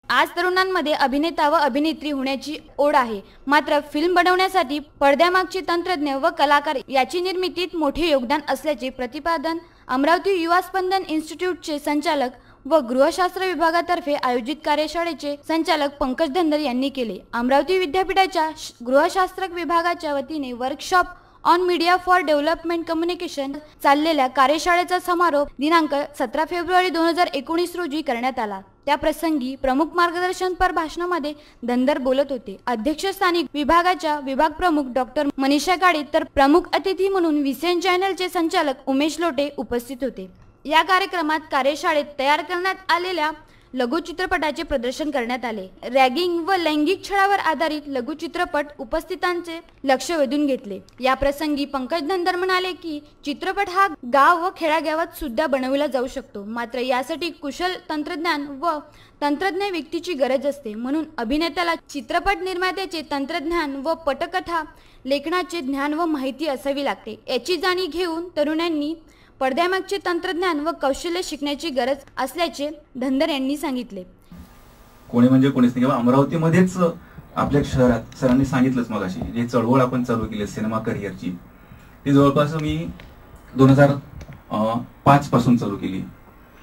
आज तरुणांमध्ये अभिनेता व अभिनेत्री होण्याची ओढ आहे, मात्र फिल्म बनवण्यासाठी पडद्यामागचे तंत्रज्ञ व कलाकार याची निर्मितीत मोठे योगदान असल्याचे प्रतिपादन अमरावती युवा स्पंदन इन्स्टिट्यूटचे संचालक व गृहशास्त्र विभागातर्फे आयोजित कार्यशाळेचे संचालक पंकज धनगर यांनी केले। अमरावती विद्यापीठाच्या गृहशास्त्र विभागाच्या वतीने workshop on media for development communication चाललेल्या कार्यशाळेचा समारोप दिनांक 17 फेब्रुवारी 2019 रोजी करण्यात आला। त्या प्रसंगी प्रमुख मार्गदर्शनपर भाषणामध्ये धनगर बोलत होते। अध्यक्षस्थानी विभागाच्या विभाग प्रमुख डॉक्टर मनीषा गाडे तर प्रमुख अतिथी म्हणून व्हीसीएन चॅनलचे संचालक उमेश लोटे उपस्थित होते। या कार्यक्रमात कार्यशाळेत तयार करण्यात आलेल्या लघुचित्रपटाचे प्रदर्शन करण्यात आले। रॅगिंग व लैंगिक छळावर आधारित लघुचित्रपट उपस्थितांचे लक्ष वेधून घेतले। या प्रसंगी पंकज धनगर म्हणाले की चित्रपट हा गाव व खेड्यागावात सुद्धा बनवला जाऊ शकतो, मात्र यासाठी कुशल तंत्रज्ञान व तंत्रज्ञ व्यक्तीची गरज असते। म्हणून अभिनेत्याला चित्रपट निर्मात्याचे तंत्रज्ञान व पटकथा लेखनाचे ज्ञान व माहिती असावी लागते। याची जाणीव घेऊन तरुणांनी पडद्यामागचे तंत्रज्ञान व कौशल्य शिकण्याची गरज असल्याचे धनगर यांनी सांगितले। कोणी म्हणजे कोणीच नाही, अमरावतीमध्येच आपल्या शहरात सरांनी सांगितलंच मगाशी जे चळवळ आपण चालू केली सिनेमा करिअरची ती जवळपास मी 2005 पासून चालू केली।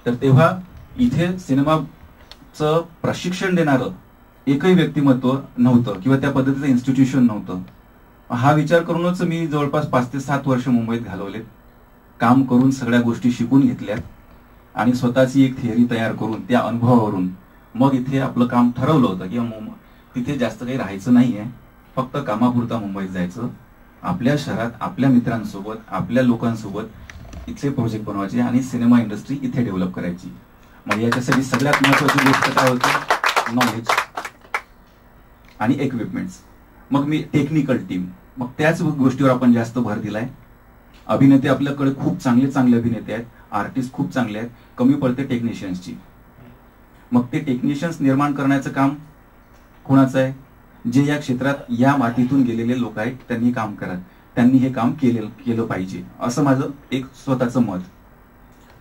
तर तेव्हा इथे सिनेमाचं प्रशिक्षण देणारं एकही व्यक्तिमत्व नव्हतं किंवा त्या पद्धतीचं इन्स्टिट्यूशन नव्हतं। हा विचार करूनच मी जवळपास 5 ते 7 वर्ष मुंबईत घालवले, काम करून सगळ्या गोष्टी शिकून घेतल्यात आणि स्वतःची एक थिअरी तयार करून त्या अनुभवावरून मग इथे आपलं काम ठरवलं होतं की तिथे जास्त काही राहायचं नाहीये, फक्त कामापुरता मुंबईत जायचं, आपल्या शहरात आपल्या मित्रांसोबत आपल्या लोकांसोबत इथले प्रोजेक्ट बनवायचे आणि सिनेमा इंडस्ट्री इथे डेव्हलप करायची। मग याच्यासाठी सगळ्यात महत्त्वाची गोष्ट काय होती, नॉलेज आणि इक्विपमेंट्स। मग मी टेक्निकल टीम, मग त्याच गोष्टीवर आपण जास्त भर दिलाय। अभिनेते आपल्याकडे खूप चांगले चांगले अभिनेते आहेत, आर्टिस्ट खूप चांगले आहेत, कमी पडते टेक्निशियन्सची। मग ते टेक्निशियन्स निर्माण करण्याचं काम कोणाचं आहे, जे या क्षेत्रात या मातीतून गेलेले लोक आहेत त्यांनी काम करत, त्यांनी हे काम केलं पाहिजे असं माझं एक स्वतःचं मत।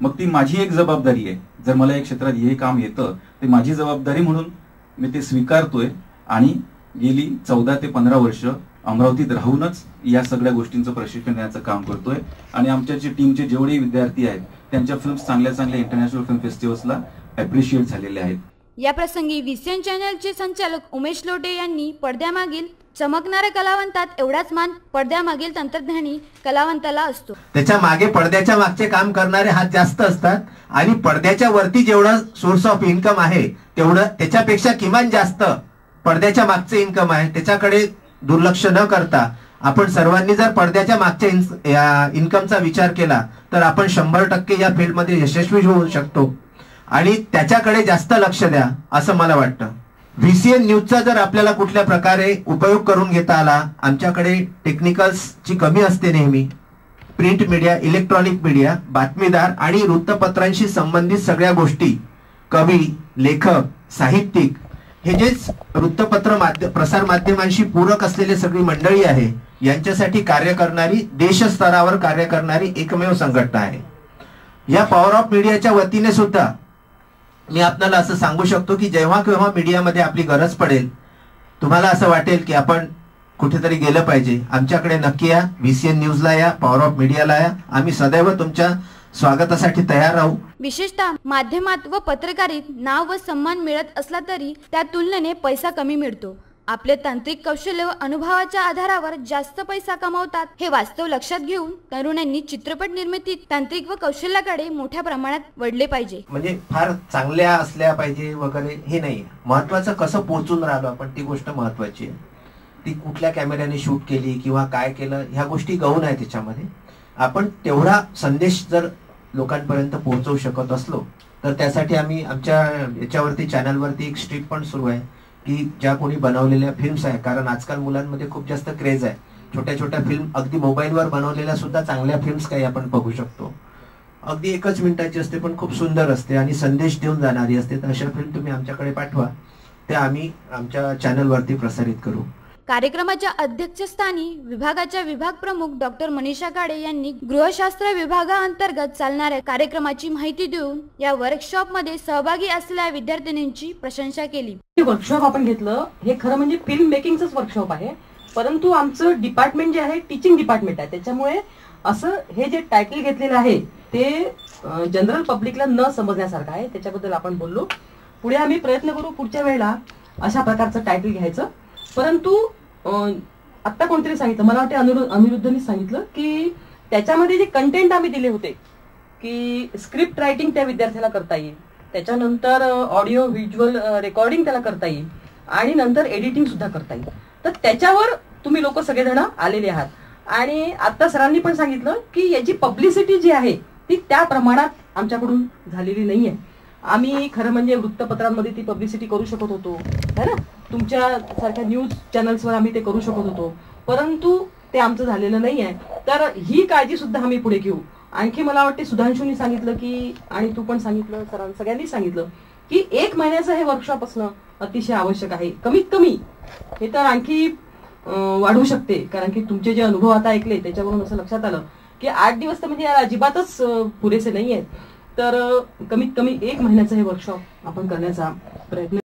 मग ती माझी एक जबाबदारी आहे, जर मला या क्षेत्रात हे काम येतं ते माझी जबाबदारी म्हणून मी ते स्वीकारतोय आणि गेली 14 ते 15 वर्ष अमरावतीत राहूनच या सगळ्या गोष्टींचं प्रशिक्षण देण्याचं काम करतोय आणि आमच्या जे टीमचे जेवढे विद्यार्थी आहेत त्यांच्या फिल्म्स चांगल्या चांगल्या इंटरनॅशनल फिल्म फेस्टिवल्सला अप्रिशिएट झालेले आहेत। या प्रसंगी व्हीसीएन चॅनलचे संचालक उमेश लोटे यांनी पडद्यामागील चमकणाऱ्या कलावंतात एवढाच मान पडद्यामागील तंत्रज्ञानी कलावंताला असतो। त्याच्या मागे पडद्याच्या मागचे काम करणारे हात जास्त असतात आणि पडद्याच्या वरती जेवढा सोर्स ऑफ इन्कम आहे तेवढं त्याच्यापेक्षा किमान जास्त पडद्याच्या मागचे इन्कम आहे, त्याच्याकडे दुर्लक्ष न करता आपण सर्वांनी जर पडद्याच्या मागच्या इन्कमचा विचार केला तर आपण 100% या फील्डमध्ये यशस्वी होऊ शकतो आणि त्याच्याकडे जास्त लक्ष द्या असं मला वाटतं। व्हीसीएन न्यूजचा जर आपल्याला कुठल्या प्रकारे उपयोग करून घेता आला, आमच्याकडे टेक्निकल्सची कमी असते नेहमी, प्रिंट मीडिया, इलेक्ट्रॉनिक मीडिया, बातमीदार आणि वृत्तपत्रांशी संबंधित सगळ्या गोष्टी, कवी, लेखक, साहित्यिक हे जे वृत्तपत्र प्रसार माध्यमांशी पूरक असलेली सगळी मंडळी आहे यांच्यासाठी कार्य करणारी, देशस्तरावर कार्य करणारी एकमेव संघटना आहे। या पॉवर ऑफ मीडियाच्या वतीने सुद्धा मी आपल्याला असं सांगू शकतो की जेव्हा केव्हा मीडियामध्ये आपली गरज पडेल, तुम्हाला असं वाटेल की आपण कुठेतरी गेलं पाहिजे, आमच्याकडे नक्की या, व्हीसीएन न्यूजला या, पॉवर ऑफ मीडियाला या, आम्ही सदैव तुमच्या स्वागतासाठी तयार राहू। विशेषतः माध्यमात व पत्रकारित नाव व सन्मान मिळत असला तरी त्या तुलनेने पैसा कमी मिळतो। आपले तांत्रिक कौशल्य व अनुभवाच्या आधारावर जास्त पैसा कमावतात हे वास्तव लक्षात घेऊन तरुणांनी चित्रपट निर्मितीत तांत्रिक व कौशल्याकडे मोठ्या प्रमाणात वळले पाहिजे। म्हणजे फार चांगल्या असल्या पाहिजे वगैरे हे नाही, महत्वाचं कसं पोहोचून राहिलो आपण ती गोष्ट महत्वाची आहे। ती कुठल्या कॅमेऱ्याने शूट केली किंवा काय केलं ह्या गोष्टी गौण आहे, त्याच्यामध्ये आपण तेवढा संदेश जर लोकांपर्यंत पोहोचवू शकत असलो तर त्यासाठी आम्ही आमच्या याच्यावरती चॅनलवरती एक स्ट्रीप पण सुरू आहे की ज्या कोणी बनवलेल्या फिल्म्स आहे, कारण आजकाल मुलांमध्ये खूप जास्त क्रेज आहे, छोट्या छोट्या फिल्म अगदी मोबाईलवर बनवलेल्या सुद्धा चांगल्या फिल्म्स काही आपण बघू शकतो, अगदी 1 मिनिटाची असते पण खूप सुंदर असते आणि संदेश देऊन जाणारी असते, तर अशा फिल्म तुम्ही आमच्याकडे पाठवा, त्या आम्ही आमच्या चॅनलवरती प्रसारित करू। कार्यक्रमाच्या अध्यक्षस्थानी विभागाच्या विभाग प्रमुख डॉक्टर मनीषा काळे यांनी गृहशास्त्र विभागाअंतर्गत चालणाऱ्या कार्यक्रमाची माहिती देऊन या वर्कशॉपमध्ये सहभागी असलेल्या विद्यार्थिनींची प्रशंसा केली. वर्कशॉप आपण घेतलं हे खरं म्हणजे फिल्म मेकिंगचंच वर्कशॉप आहे, परंतु आमचं डिपार्टमेंट जे आहे टीचिंग डिपार्टमेंट आहे, त्याच्यामुळे असं हे जे टायटल घेतलेलं आहे ते जनरल पब्लिकला न समजण्यासारखं आहे. त्याच्याबद्दल आपण बोललो. पुढे आम्ही प्रयत्न करू पुढच्या वेळेला अशा प्रकारचं टायटल घ्यायचं. परंतु आत्ता कोणतरी सांगितलं, मला वाटते अनिरुद्धनी सांगितलं की त्याच्यामध्ये जे कंटेंट आम्ही दिले होते की स्क्रिप्ट रायटिंग त्या विद्यार्थ्याला करता येईल, त्याच्यानंतर ऑडिओ व्हिज्युअल रेकॉर्डिंग त्याला करता येईल आणि नंतर एडिटिंग सुद्धा करता येईल. तर त्याच्यावर तुम्ही लोक सगळेजण आलेले आहात. आणि आता सरांनी पण सांगितलं की याची पब्लिसिटी जी आहे ती त्या प्रमाणात आमच्याकडून झालेली नाहीये. आम्ही खरं म्हणजे वृत्तपत्रांमध्ये ती पब्लिसिटी करू शकत होतो, है ना, तुमच्या सारख्या न्यूज चॅनल्सवर आम्ही ते करू शकत होतो, परंतु ते आमचं झालेलं नाहीये. तर ही काळजी सुद्धा आम्ही पुढे घेऊ. आणखी मला वाटते सुधांशूंनी सांगितलं की, आणि तू पण सांगितलं, सगळ्यांनी सांगितलं की 1 महिन्याचं हे वर्कशॉप असणं अतिशय आवश्यक आहे. कमीत कमी हे तर आणखी वाढू शकते, कारण की तुमचे जे अनुभव आता ऐकले त्याच्यावरून असं लक्षात आलं की 8 दिवस तर म्हणजे अजिबातच पुरेसे नाही आहेत. तर कमीत कमी 1 महिन्याचं हे वर्कशॉप आपण करण्याचा प्रयत्न